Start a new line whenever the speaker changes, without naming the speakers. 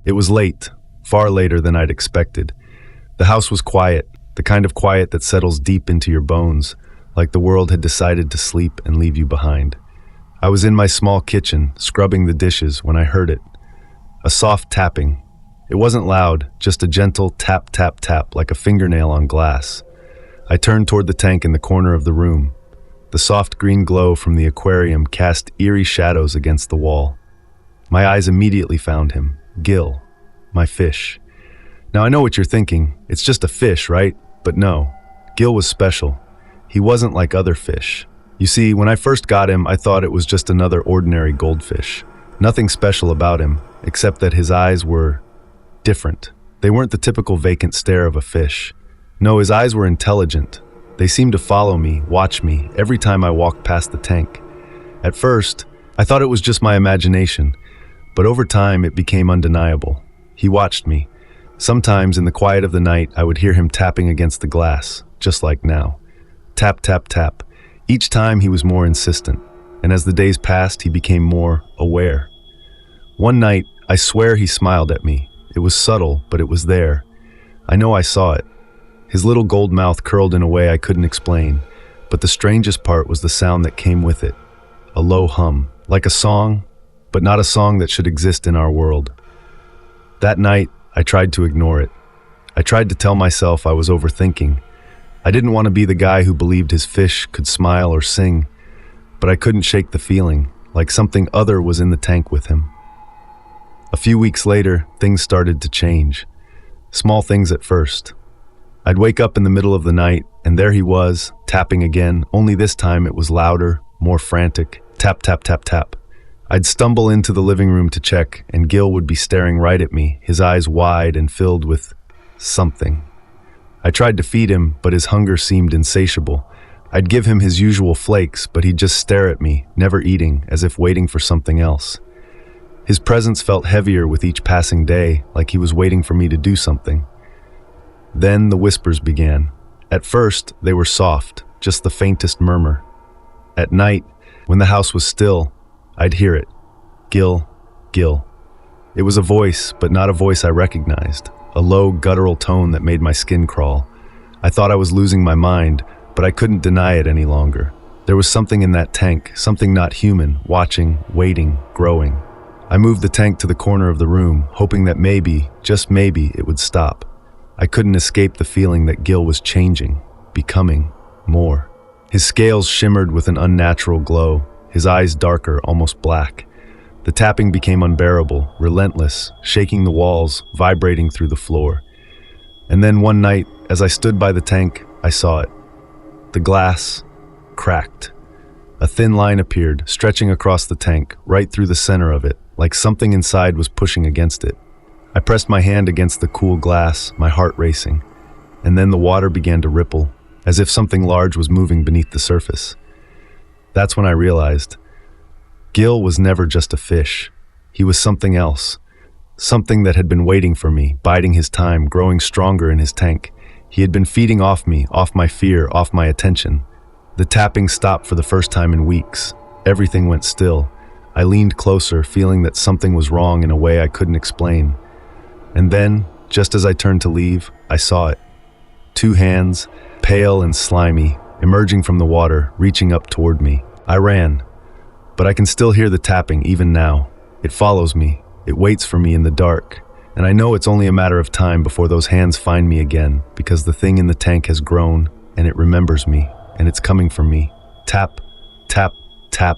It was late, far later than I'd expected. The house was quiet, the kind of quiet that settles deep into your bones, like the world had decided to sleep and leave you behind. I was in my small kitchen, scrubbing the dishes, when I heard it. A soft tapping. It wasn't loud, just a gentle tap, tap, tap, like a fingernail on glass. I turned toward the tank in the corner of the room. The soft green glow from the aquarium cast eerie shadows against the wall. My eyes immediately found him, Gil, my fish. Now I know what you're thinking, it's just a fish, right? But no, Gil was special. He wasn't like other fish. You see, when I first got him, I thought it was just another ordinary goldfish. Nothing special about him, except that his eyes were different. They weren't the typical vacant stare of a fish. No, his eyes were intelligent. They seemed to follow me, watch me, every time I walked past the tank. At first, I thought it was just my imagination, but over time it became undeniable. He watched me. Sometimes in the quiet of the night, I would hear him tapping against the glass, just like now. Tap, tap, tap. Each time he was more insistent, and as the days passed, he became more aware. One night, I swear he smiled at me. It was subtle, but it was there. I know I saw it. His little gold mouth curled in a way I couldn't explain, but the strangest part was the sound that came with it. A low hum, like a song, but not a song that should exist in our world. That night, I tried to ignore it. I tried to tell myself I was overthinking. I didn't want to be the guy who believed his fish could smile or sing, but I couldn't shake the feeling, like something other was in the tank with him. A few weeks later, things started to change. Small things at first. I'd wake up in the middle of the night, and there he was, tapping again, only this time it was louder, more frantic. Tap, tap, tap, tap. I'd stumble into the living room to check, and Gil would be staring right at me, his eyes wide and filled with something. I tried to feed him, but his hunger seemed insatiable. I'd give him his usual flakes, but he'd just stare at me, never eating, as if waiting for something else. His presence felt heavier with each passing day, like he was waiting for me to do something. Then the whispers began. At first, they were soft, just the faintest murmur. At night, when the house was still, I'd hear it. Gil, Gil. It was a voice, but not a voice I recognized. A low, guttural tone that made my skin crawl. I thought I was losing my mind, but I couldn't deny it any longer. There was something in that tank, something not human, watching, waiting, growing. I moved the tank to the corner of the room, hoping that maybe, just maybe, it would stop. I couldn't escape the feeling that Gil was changing, becoming more. His scales shimmered with an unnatural glow, his eyes darker, almost black. The tapping became unbearable, relentless, shaking the walls, vibrating through the floor. And then one night, as I stood by the tank, I saw it. The glass cracked. A thin line appeared, stretching across the tank, right through the center of it, like something inside was pushing against it. I pressed my hand against the cool glass, my heart racing, and then the water began to ripple, as if something large was moving beneath the surface. That's when I realized Gil was never just a fish. He was something else, something that had been waiting for me, biding his time, growing stronger in his tank. He had been feeding off me, off my fear, off my attention. The tapping stopped for the first time in weeks. Everything went still. I leaned closer, feeling that something was wrong in a way I couldn't explain. And then, just as I turned to leave, I saw it. Two hands, pale and slimy, emerging from the water, reaching up toward me. I ran, but I can still hear the tapping even now. It follows me, it waits for me in the dark, and I know it's only a matter of time before those hands find me again, because the thing in the tank has grown, and it remembers me, and it's coming for me. Tap, tap, tap.